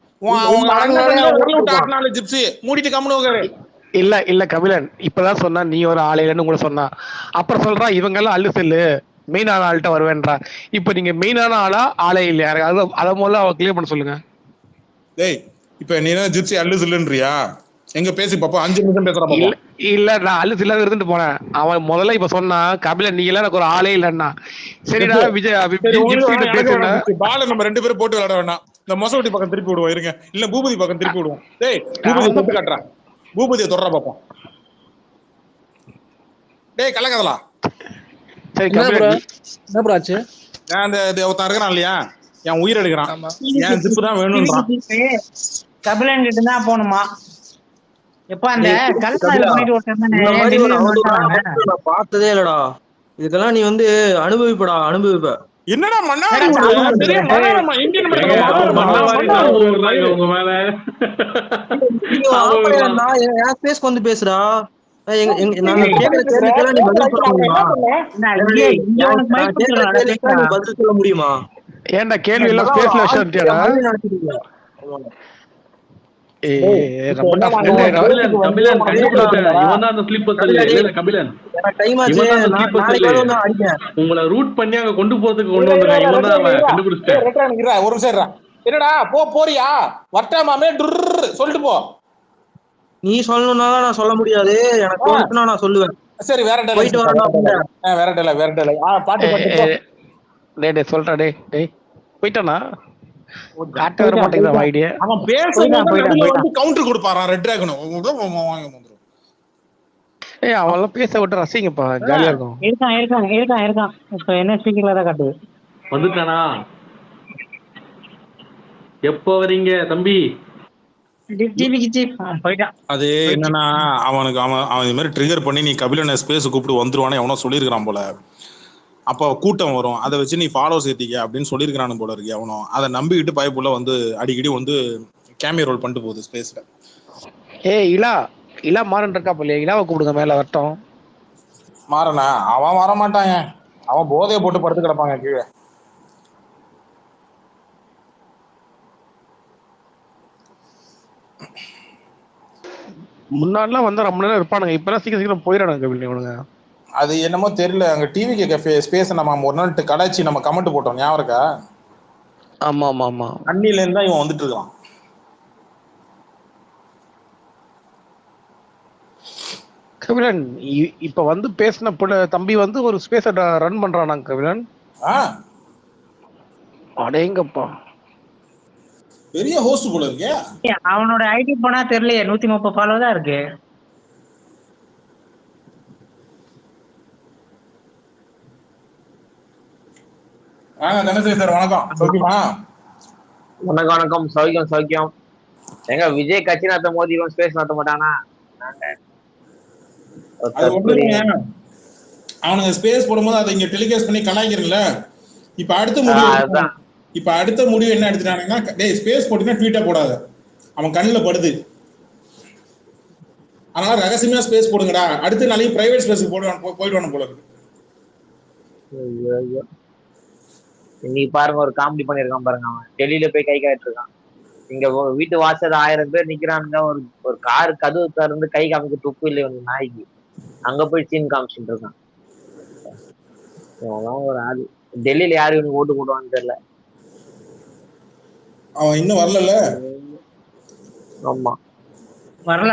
Speaker 2: உங்க அண்ணன்
Speaker 10: மடங்கனாலே
Speaker 2: கண்ணிலே
Speaker 10: அவன்
Speaker 2: விரல் விட்டு
Speaker 10: இருப்பான்.
Speaker 2: ஆட்டினால ஜிப்ஸி மூடிட்டு கம்முனு உட்காரு.
Speaker 1: இல்ல கபிலன் இப்பதான் சொன்னா நீ ஒரு ஆளைன்னு கூட சொன்னா, அப்புறம் சொல்றா இவங்க எல்லாம் அள்ளு செல்லு மெயினான ஆள்கிட்ட வருவேன்றா. இப்ப நீங்க மெயினான ஆளா ஆளே இல்லையா? அதை முதல்ல அவ கிளியர் பண்ண சொல்லுங்க.
Speaker 2: டேய் இப்ப நீ என்ன ஜிப்ஸி அள்ளு சொல்லுன்றியா? எங்க பேசி பாப்போம், 5 நிமிஷம் பேசுற பாப்போம்.
Speaker 1: இல்ல நான் அள்ளு செல்லாத இருந்துட்டு போனேன். அவன் முதல்ல இப்ப சொன்னா கபிலன் நீங்க எல்லாம் எனக்கு ஒரு ஆளே இல்லன்னா. சரிடா விஜய் பேசுனா
Speaker 2: பால நம்ம 2 பேரும் போட்டு விளையாட வேணாம். இந்த மொசவட்டி பக்கம் திருப்பி விடுவோம் இருங்க, இல்ல பூபதி பக்கம் திருப்பி விடுவோம். டேய் பூபதி தொட்டு காட்டுறா, பூபதியை தொடர பாப்போம். டேய் கள்ளக்கதலா,
Speaker 1: சரி
Speaker 11: என்ன ப்ரோ ஆச்சு?
Speaker 2: நான் அந்த ஒருத்தன் இருக்கிறான் இல்லையா, என் உயிர் எடுக்கிறான், என் ஜிப்பு தான் வேணும்ன்றான்.
Speaker 3: கபிலன் கிட்ட தான் போகணுமா? எப்ப அந்த கல்யாணம் பண்ணிட்டு
Speaker 10: இந்த மாதிரி ஒரு அவதூறான
Speaker 3: ஒருத்தர்
Speaker 10: மனுஷனை நான் பார்த்ததே இல்லடா. இதுக்கெல்லாம் நீ வந்து அனுபவிப்ப.
Speaker 2: என்னடா மண்ணாடி
Speaker 11: உங்க மேல
Speaker 10: என் ஸ்பேஸ்க்கு வந்து பேசுடா. நாங்க கேட்கிற கேள்விக்கெல்லாம் நீ பதில் சொல்ல முடியுமா? நீ பதில் சொல்ல முடியுமா?
Speaker 1: ஏன்டா கேள்வி எல்லாம் ஸ்பேஸ்ல வச்சிட்டியாடா?
Speaker 11: உங்களை ரூட் பண்ணி அங்க கொண்டு போறதுக்கு கொண்டு வந்திருக்கான்.
Speaker 2: ஒரு நிமிஷம் என்னடா போறியா வட்டாமாமே சொல்லிட்டு போ.
Speaker 10: நீ சொல்லணும்னால நான் சொல்ல முடியாது, எனக்கு தோணுச்சுன்னா நான் சொல்லுவேன்.
Speaker 2: சரி வேற
Speaker 10: போயிட்டு வரணும்.
Speaker 2: வேற
Speaker 1: பாட்டு சொல்றா. டேய் போயிட்டானா? காட்ட வர மாட்டேங்குது ஐடியா.
Speaker 2: அவன் பேசும்போது கவுண்டர் கொடுப்பாராம் ரெட் டிராகன்.
Speaker 1: ஏய் அவெல்லாம் பேச விட்டு ரசிங்கப்பா, ஜாலியா இருக்கும்.
Speaker 3: இருக்கான். இப்ப என்ன ஸ்பீக்கர்ல தான் காட்டுது.
Speaker 11: வந்துட்டானா? எப்போ வரீங்க தம்பி?
Speaker 2: அது என்னன்னா அவன் இது மாதிரி ட்ரிகர் பண்ணி நீ கபிலனை ஸ்பேஸ் கூப்பிட்டு வந்துருவானே எவனோ சொல்லியிருக்கிறான் போல. அப்போ கூட்டம் வரும், அதை வச்சு நீ ஃபாலோ சேர்த்திக்க அப்படின்னு சொல்லியிருக்கிறானு போல இருக்கு. அவனும் அதை நம்பிக்கிட்டு பயப்புள்ள வந்து அடிக்கடி வந்து கேமியா ரோல் பண்ணிட்டு போகுது ஸ்பேஸ்ல.
Speaker 1: இலா மாறன் இருக்கா போல, இலாவை கூப்பிடுங்க மேல வரட்டும்.
Speaker 2: மாறனா? அவன் வர மாட்டாங்க, அவன் போதையை போட்டு படுத்து கிடப்பாங்க கீழே.
Speaker 1: முன்னாடிலாம் வந்து ரொம்ப நேரம் இருப்பானுங்க, இப்பெல்லாம் சீக்கிரம் போயிடானுங்க இவனுங்க.
Speaker 2: அது என்னமோ தெரியல. அங்க டிவி கேஃபே ஸ்பேஸ் நம்ம ஒரு நாள் கலாச்சி நம்ம கமெண்ட் போட்டோம், ஞாபகம் இருக்கா?
Speaker 1: ஆமா
Speaker 2: அன்னில இருந்தா இவன் வந்துட்டு இருக்கான்.
Speaker 1: கபிலன் இப்ப வந்து பேசின தம்பி வந்து ஒரு ஸ்பேஸ் ரன் பண்றானா கபிலன்? அடேங்கப்பா,
Speaker 2: பெரிய ஹோஸ்ட் போல இருக்கே.
Speaker 3: அவனோட ஐடி போனா தெரியலையே, 130 ஃபாலோ தான் இருக்கு.
Speaker 2: தனசேகர் சார் வணக்கம். சௌக்கியமா?
Speaker 13: வணக்கம். சௌக்கியம். எங்க விஜய் கட்சி நடத்த போது இவன் ஸ்பேஸ் நடத்த மாட்டானா?
Speaker 2: அவனுங்க ஸ்பேஸ் போடும்போது அதை இங்க டெலிகாஸ்ட் பண்ணி கலாய்க்கிறீங்களா? இப்ப அடுத்த முடிவு என்ன எடுத்துட்டானுங்கன்னா, டேய் ஸ்பேஸ் போட்டீங்கன்னா ட்வீட்டா போடாத, அவன் கண்ணுல படுது, அதனால ரகசியமா ஸ்பேஸ் போடுங்கடா, அடுத்த நாளைக்கு பிரைவேட் ஸ்பேஸ்க்கு போயிடுவானு போல இருக்கு.
Speaker 13: இன்னைக்கு பாருங்க ஒரு காமெடி பண்ணிருக்கான் பாருங்க. அவன் டெல்லியில போய் கை காட்டிட்டு இருக்கான். இங்க வீட்டு வாசல் 1000 பேர் நிக்கிறானுங்க, ஒரு கார் கதவு திறந்து கை காமிக்க துப்பு இல்லை ஒரு நாய்க்கு. அங்க போய் சீன் காமிச்சுட்டு இருக்கான். ஒரு ஆள் டெல்லியில யாரு இவனுக்கு ஓட்டு போடுவான்னு தெரியல.
Speaker 2: அவன் இன்னும் வரல.
Speaker 13: ஆமா
Speaker 3: வரல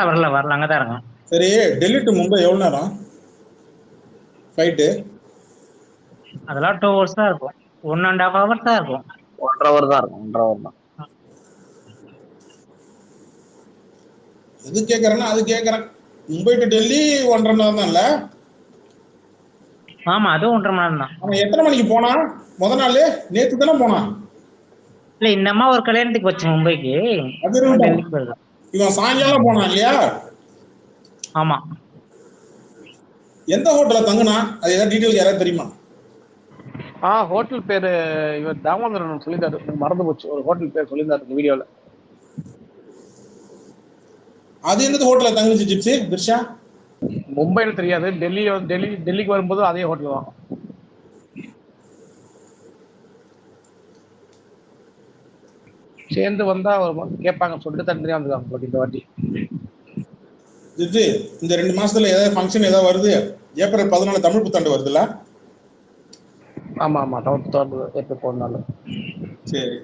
Speaker 3: அங்கதான் இருக்கான்.
Speaker 2: சரி, டெல்லி டு மும்பை எவ்வளவு நேரம் ஃபிளைட்?
Speaker 3: அதெல்லாம் 2 hours தான் இருக்கும். 1.5 hours தான் இருக்கும்.
Speaker 13: 1.5 hour தான் இருக்கும். 1.5 hour தான்.
Speaker 2: எது கேக்குறேன்னா அது கேக்குறேன். மும்பை டு டெல்லி 1.5 மணி நேரம் தான் இல்ல?
Speaker 3: ஆமா, அது 1.5 மணி நேரம் தான்.
Speaker 2: அவன் எத்தனை மணிக்கு போனா? முத நாள் நேத்து தானே போனான்.
Speaker 3: இல்ல இந்த அம்மா ஒரு கல்யாணத்துக்கு வச்சு மும்பைக்கு.
Speaker 2: இவன் சாயங்காலம் போனான் இல்லையா?
Speaker 3: ஆமா.
Speaker 2: எந்த ஹோட்டல்ல தங்குனா? அது ஏதாவது டீடைல் யாராவது தெரியுமா?
Speaker 1: ஹோட்டல் பேரு இவர் தாமோதரன் சொல்லியிருந்தாரு, மறந்து போச்சு. ஒரு ஹோட்டல் பேர் சொல்லியிருந்தாரு இந்த வீடியோல.
Speaker 2: அது என்னது ஹோட்டல்ல தங்குச்சு ஜிப்சி பிர்ஷா?
Speaker 1: மும்பைல தெரியாது, டெல்லிக்கு வரும்போது அதே ஹோட்டல் தான். சேர்ந்து வந்தா கேட்பாங்க சொல்லிட்டு தனித்தனியா வந்துருக்காங்க போட்டி இந்த வாட்டி.
Speaker 2: ஜிஜி இந்த 2 மாசத்துல ஏதாவது ஃபங்க்ஷன் ஏதாவது வருது? ஏப்ரல் 14 தமிழ் புத்தாண்டு வருதுல்ல?
Speaker 1: ஆமா ஆமா ஏப்ரல் 14.
Speaker 2: சரி,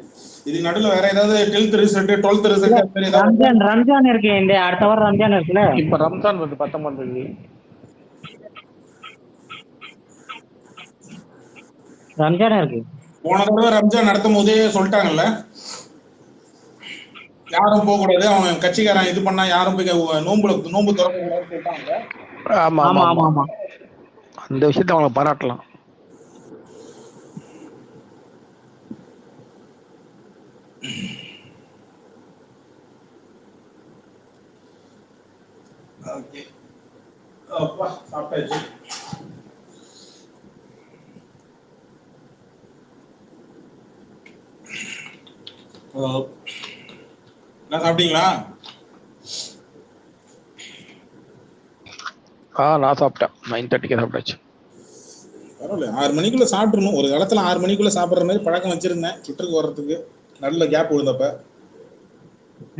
Speaker 2: இதுக்கு நடுவில் வேற ஏதாவது 10th ரிசல்ட் 12th ரிசல்ட் அந்த மாதிரி ஏதாவது?
Speaker 3: ரம்ஜான் இருக்கு, இந்த அடுத்த வாரம் ரம்ஜான் இருக்குல்ல.
Speaker 1: இப்ப ரம்ஜான் வருது 19.
Speaker 3: ரம்ஜான் இருக்கு.
Speaker 2: போன தடவை ரம்ஜான் நடத்தும் போதே சொல்லிட்டாங்கல்ல, யாரும் போக கூடாது, அவன் கட்சிக்காரன் இது பண்ணா யாரும் போய் நோன்பு திறக்க கூடாதுன்னு சொல்லிட்டாங்க.
Speaker 1: ஆமா ஆமா ஆமா ஆமா, அந்த விஷயத்தை அவங்களை பாராட்டலாம்.
Speaker 2: சாப்பிட்டாச்சு. எல்லாம் சாப்பிட்டீங்களா?
Speaker 1: நான் சாப்பிட்டேன். 9:30 சாப்பிட்டாச்சு.
Speaker 2: பரவாயில்ல, 6 மணிக்குள்ள சாப்பிட்டுருணும். ஒரு காலத்துல 6 மணிக்குள்ள சாப்பிடுற மாதிரி பழக்கம் வச்சிருந்தேன், சுற்றுக்கு வர்றதுக்கு நல்ல கேப் விழுந்தப்ப.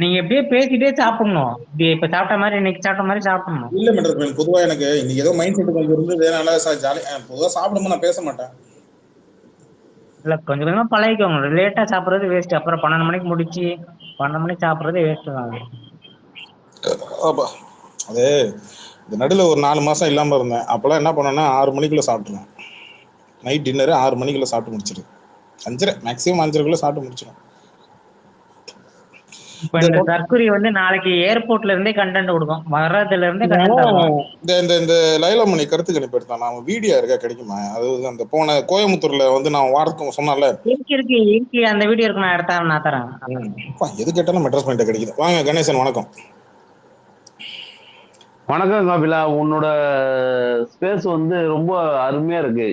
Speaker 3: நீங்க எப்படியே பேசிட்டே சாப்பிடணும். இப்ப சாப்பிட்ட மாதிரி இன்னைக்கு சாப்பிட்ட மாதிரி சாப்பிடணும்.
Speaker 2: இல்ல மேடம், பொதுவா எனக்கு இன்னைக்கு ஏதோ மைண்ட் செட் கொஞ்சம் இருந்தது, அதனால ஜாலியா பொதுவா சாப்பிடும்போது நான் பேச மாட்டேன்.
Speaker 3: இல்ல கொஞ்சம் கொஞ்சமா பழகிக்கோங்க. லேட்டா சாப்பிடுறது வேஸ்ட். அப்புறம் 12 மணிக்கு முடிச்சு 12 மணிக்கு சாப்பிடுறது வேஸ்ட் தான்.
Speaker 2: அது இந்த நடுவில் ஒரு 4 மாசம் இல்லாம இருந்தேன். அப்பெல்லாம் என்ன பண்ணேன்னா 6 மணிக்குள்ள சாப்பிட்டுருவேன். நைட் டின்னரு 6 மணிக்குள்ள சாப்பிட்டு முடிச்சிடு. 5:30 மேக்ஸிமம் 5:30 சாப்பிட்டு முடிச்சிடும்.
Speaker 3: இப்ப இந்த தற்குறி வந்து நாளைக்கு ஏர்போர்ட்ல இருந்தே கண்டென்ட் கொடுக்கும், வர்றதுல இருந்தே கண்டென்ட்.
Speaker 2: இந்த லைலாமணி கருத்து கணிப்பு எடுத்தான், நான் வீடியோ இருக்கா கிடைக்குமா? அது அந்த போன கோயம்புத்தூர்ல வந்து நான் வாரத்துக்கு சொன்னால
Speaker 3: இருக்கு அந்த வீடியோ இருக்கு, நான் எடுத்தா நான் தரேன்.
Speaker 2: எது கேட்டாலும் மெட்ராஸ் பாயிண்ட் கிடைக்குது. வாங்க கணேசன், வணக்கம்.
Speaker 14: வணக்கம் கபிலா, உன்னோட ஸ்பேஸ் வந்து ரொம்ப அருமையா இருக்கு.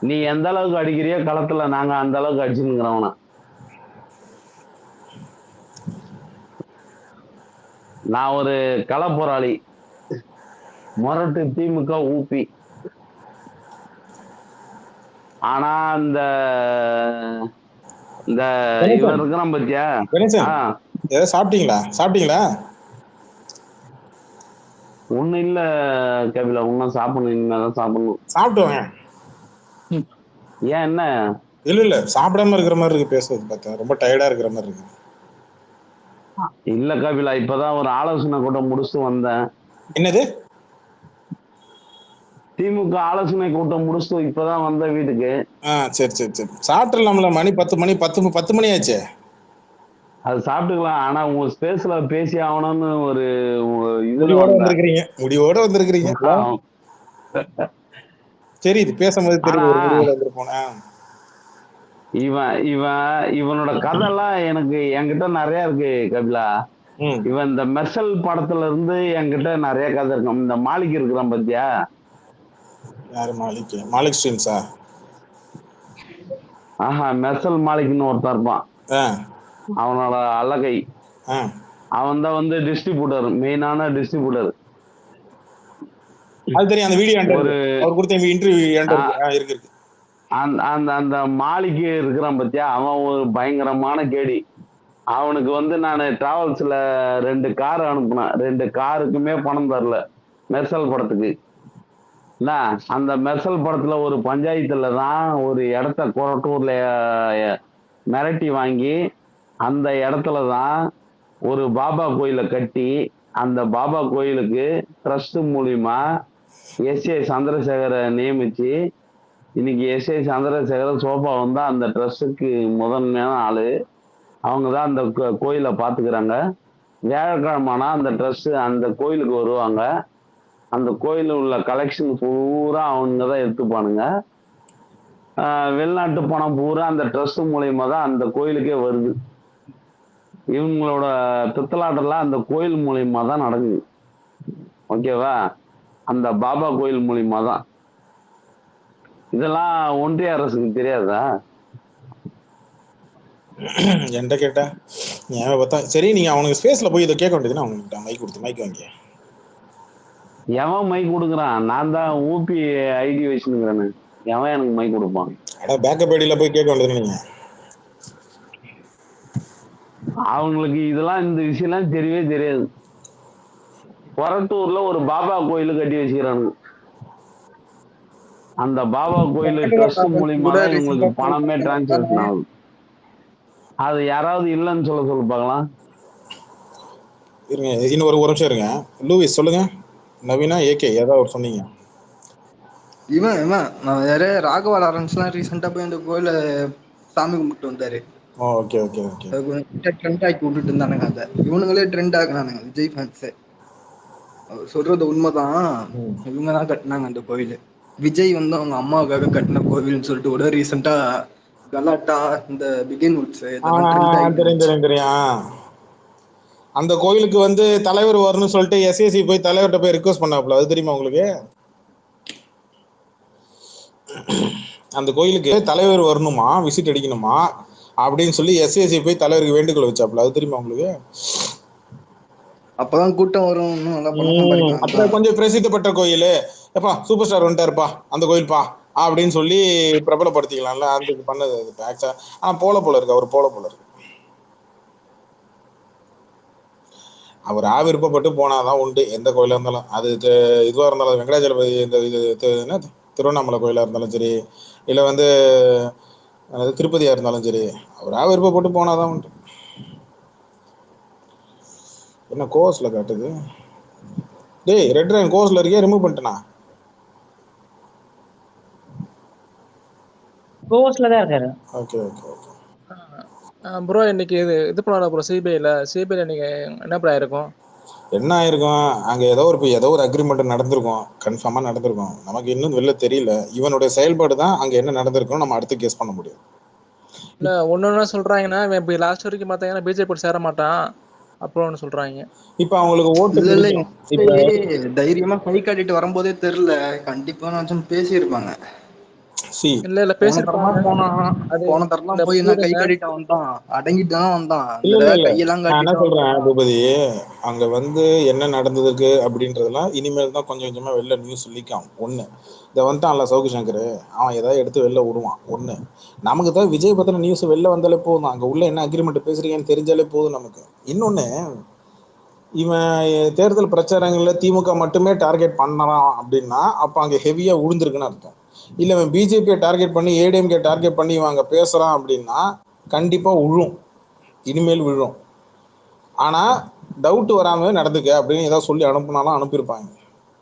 Speaker 14: நீ எந்த அளவுக்கு அடிக்கிறியோ களத்துல, நாங்க அந்த அளவுக்கு அடிச்சுங்கிறவனா. நான் ஒரு கள போராளி, முரட்டு திமுக ஊபி. ஆனா இந்த இவன் இருக்கிறான் பத்தியா?
Speaker 2: சாப்பிட்டீங்களா?
Speaker 14: ஒண்ணு இல்ல கபிலா, ஒன்னும் சாப்பிடணும், இனிமேதான் சாப்பிடணும்.
Speaker 2: சாப்பிட்டுவாங்க.
Speaker 14: ஏன் என்ன?
Speaker 2: இல்ல சாப்பிடாம இருக்கிற மாதிரி இருக்கு பேசுறது பார்த்தா, ரொம்ப டயர்டா இருக்கிற மாதிரி இருக்கு.
Speaker 14: இல்ல கபிலா, இப்பதான் ஒரு ஆலோசனை கூட்டம் முடிச்சுட்டு வந்தேன்.
Speaker 2: என்னது?
Speaker 14: திமுக ஆலோசனை கூட்டம் முடிச்சுட்டு இப்பதான் வந்த வீட்டுக்கு.
Speaker 2: சரி சாப்பிட்டுலாம்ல, மணி 10 மணி ஆச்சு.
Speaker 14: அது சாப்பிட்டுக்கலாம், ஆனா உங்க ஸ்பேஸ்ல பேசி ஆகணும்னு ஒரு
Speaker 2: முடிவோட வந்திருக்கிறீங்க. சரி, இது பேசும்போது தெரியும்.
Speaker 14: இவனோட கதைலாம் எனக்கு என்கிட்ட நிறைய இருக்கு கபிலா. இவன் இந்த மெர்சல் படத்துல இருந்து என்கிட்ட நிறைய கதை இருக்கும். இந்த மாலிக் இருக்கிறான் பத்தியா?
Speaker 2: யாரு மாலிக் ஸ்ட்ரீம்ஸா?
Speaker 14: மெர்சல் மாலிக்னு ஒருத்தன் இருப்பான், அவனோட அழகை. அவன் தான் வந்து டிஸ்ட்ரிபியூட்டர், மெயினான டிஸ்ட்ரிபியூட்டர்.
Speaker 2: அது தெரியும், அந்த வீடியோ அவர் கொடுத்த இன்டர்வியூ இருக்கு.
Speaker 14: அந்த மாளிகை இருக்கிறான் பத்தியா, அவன் ஒரு பயங்கரமான கேடி. அவனுக்கு வந்து நான் டிராவல்ஸ்ல 2 கார் அனுப்புனேன், 2 காருக்குமே பணம் தரல மெர்சல் படத்துக்கு. அந்த மெர்சல் படத்துல ஒரு பஞ்சாயத்துல தான் ஒரு இடத்த கொரட்டூர்ல மிரட்டி வாங்கி அந்த இடத்துல தான் ஒரு பாபா கோயிலை கட்டி, அந்த பாபா கோயிலுக்கு ட்ரஸ்ட் மூலியமா எஸ்.ஏ. சந்திரசேகரை நியமிச்சு, இன்னைக்கு எஸ்.ஏ. சந்திரசேகர் சோபா வந்து அந்த ட்ரஸ்டுக்கு முதன்மையான ஆளு. அவங்க தான் அந்த கோயிலை பார்த்துக்கிறாங்க. வியாழக்கிழமைனா அந்த ட்ரஸ்ட் அந்த கோயிலுக்கு வருவாங்க. அந்த கோயிலில் உள்ள கலெக்ஷன் பூரா அவங்க தான் எடுத்துப்பானுங்க. வெளிநாட்டு பணம் பூரா அந்த ட்ரஸ்ட் மூலியமா தான் அந்த கோயிலுக்கே வருது. இவங்களோட பித்தலாட்டெல்லாம் அந்த கோயில் மூலியமா தான் நடக்குது. ஓகேவா? அந்த பாபா கோயில் மூலியமா தான். இதெல்லாம் ஒன்றிய அரசுக்கு தெரியாதா?
Speaker 2: என்கிட்ட கேட்டா பார்த்தா சரி, நீங்க அவனுக்கு ஸ்பேஸ்ல போய் இதை கேட்க வேண்டியதுன்னா அவனுக்கு மைக் கொடுத்து மைக் வாங்கி.
Speaker 14: எவன் மைக் கொடுக்குறான்? நான் தான் ஊபி ஐடி வச்சுருக்கிறேன்னு. எவன் எனக்கு மைக் கொடுப்பான்?
Speaker 2: பேக்கப் ஐடியில போய் கேட்க வேண்டியது. நீங்க
Speaker 14: அவங்களுக்கு இதெல்லாம் இந்த விஷயம்லாம் தெரியவே தெரியாது. கொரட்டூர்ல ஒரு பாபா கோயில் கட்டி வச்சுக்கிறானுங்க. அந்த பாபா கோயில் ட்ரஸ்ட் மூலியமா
Speaker 9: கூட
Speaker 14: தான்
Speaker 9: ரீசெண்டா
Speaker 14: இவங்களுக்கு பணமே டிரான்சாக்ஷன் ஆகுது. அது யாராவது இல்லைன்னு சொல்ல பார்க்கலாம்.
Speaker 2: இருங்க, இன்னும் ஒரு நிமிஷம் இருங்க. லூவிஸ் சொல்லுங்க. நவீனா ஏகே ஏதாவது ஒரு சொன்னீங்க.
Speaker 9: இவன் நான் வேற ராகவா லாரன்ஸ்லாம் ரீசெண்டா போய் அந்த கோயில சாமி கும்பிட்டு வந்தாரு.
Speaker 2: Okay okay okay.
Speaker 9: ட்ரெண்ட் ஆக்கி விட்டுட்டு இருந்தானுங்க. அதை இவனுங்களே ட்ரெண்ட் ஆக்குனானுங்க விஜய் ஃபேன்ஸே. அவர் சொல்றது உண்மைதான். இவங்க தான் கட்டினாங்க அந்த கோயில். விஜய் வந்து அவங்க அம்மாவுக்காக கட்டின கோவில்னு சொல்லிட்டு கூட ரீசெண்டா கலாட்டா இந்த பிகின் வுட்ஸ் இதெல்லாம் ட்ரெண்ட் ஆகி
Speaker 2: தெரியும் தெரியும் தெரியும். அந்த கோயிலுக்கு வந்து தலைவர் வரணும்னு சொல்லிட்டு எஸ்ஏசி போய் தலைவர்கிட்ட போய் ரிக்வஸ்ட் பண்ணாப்புல, அது தெரியுமா உங்களுக்கு? அந்த கோயிலுக்கு தலைவர் வரணுமா, விசிட் அடிக்கணுமா அப்படின்னு சொல்லி எஸ்ஏசி போய் தலைவருக்கு வேண்டுகோள் வச்சாப்புல, அது தெரியுமா உங்களுக்கு?
Speaker 9: அப்பதான் கூட்டம் வரும்.
Speaker 2: அப்புறம் கொஞ்சம் பிரசித்தப்பட்ட கோயில், எப்பா சூப்பர் ஸ்டார் வந்துட்டாருப்பா அந்த கோயில்பா அப்படின்னு சொல்லி பிரபலப்படுத்திக்கலாம்ல. அந்த பண்ணது ஆனா போல இருக்கு, அவர் போல இருக்கு. அவர் விருப்பப்பட்டு போனாதான் உண்டு எந்த கோயிலா இருந்தாலும். அது இதுவா இருந்தாலும் வெங்கடாஜலபதி இந்த இது என்ன திருவண்ணாமலை கோயிலா இருந்தாலும் சரி, இல்ல வந்து திருப்பதியா இருந்தாலும் சரி, அவர் விருப்பப்பட்டு போனாதான் உண்டு. என்ன கோர்ஸ்ல காட்டுது? டேய் ரெட் லைன் கோர்ஸ்ல இருக்கே, ரிமூவ் பண்ணிட்டேனா?
Speaker 3: கோர்ஸ்ல தான் இருக்காரு.
Speaker 2: Okay okay okay.
Speaker 15: ப்ரோ இன்னைக்கு இது பண்ணலாம் ப்ரோ சிபிஐல இன்னைக்கு என்ன ப்ரோ ஆயிருக்கும்?
Speaker 2: என்ன ஆயிருக்கும்? அங்க ஏதோ ஒரு அக்ரிமெண்ட் நடந்திருக்கும், கன்ஃபார்மா நடந்திருக்கும். நமக்கு இன்னும் வெளில தெரியல. இவனுடைய செயல்பாடு தான் அங்க என்ன நடந்திருக்கும் நம்ம அடுத்து கேஸ் பண்ண முடியும்.
Speaker 15: இல்ல ஒன்னு சொல்றாங்கன்னா இப்ப லாஸ்ட் வரைக்கும் பார்த்தாங்கன்னா பிஜேபி சேர மாட்டான் அப்புறம் சொல்றாங்க.
Speaker 2: இப்ப அவங்களுக்கு ஓட்டு
Speaker 9: தைரியமா கை காட்டிட்டு வரும்போதே தெரியல. கண்டிப்பா பேசியிருப்பாங்க.
Speaker 15: இல்ல பேசிருப்பாங்க.
Speaker 9: போன தரலாம் போய் என்ன கை காட்டிட்டு வந்தான், அடங்கிட்டு தான் வந்தான். கையெல்லாம்
Speaker 2: நான் என்ன
Speaker 9: காட்டிட்டு
Speaker 2: சொல்றேன் பூபதி, அங்க வந்து என்ன நடந்ததுக்கு அப்படின்றதெல்லாம் இனிமேல் தான் கொஞ்சம் கொஞ்சமா வெளில நியூஸ் லீக் ஆகும். ஒண்ணு இதை வந்துட்டான்ல சவுக்கு சங்கர், அவன் ஏதாவது எடுத்து வெளில விடுவான். ஒண்ணு நமக்கு தான் விஜய் பத்தின நியூஸ் வெளில வந்தாலே போதும், அங்க உள்ள என்ன அக்ரிமெண்ட் பேசுறீங்கன்னு தெரிஞ்சாலே போதும் நமக்கு. இன்னொன்னு, இவன் தேர்தல் பிரச்சாரங்கள்ல திமுக மட்டுமே டார்கெட் பண்ணறான் அப்படின்னா அப்ப அங்க ஹெவியா உழுந்திருக்குன்னு அர்த்தம். இல்ல இவன் பிஜேபியை டார்கெட் பண்ணி ஏடிஎம்கே டார்கெட் பண்ணி இவன் அங்க பேசுறான் அப்படின்னா கண்டிப்பா விழும், இனிமேல் விழும். ஆனா டவுட் வராம நடந்துக்க அப்படின்னு ஏதாவது சொல்லி அனுப்புனாலும் அனுப்பியிருப்பாங்க.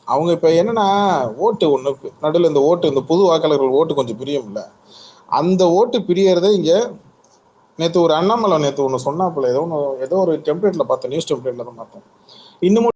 Speaker 2: அவங்க இப்ப என்னன்னா ஓட்டு ஒண்ணு நடுவில் இந்த புது வாக்காளர்கள் ஓட்டு கொஞ்சம் பிரியும் இல்ல, அந்த ஓட்டு பிரியறத இங்க நேற்று ஒரு அண்ணாமலை ஒண்ணு சொன்னாப்புல, ஏதோ ஒரு டெம்ப்ளேட்ல பார்த்தேன், நியூஸ் டெம்ப்ளேட்ல தான் பார்த்தேன். இன்னமும்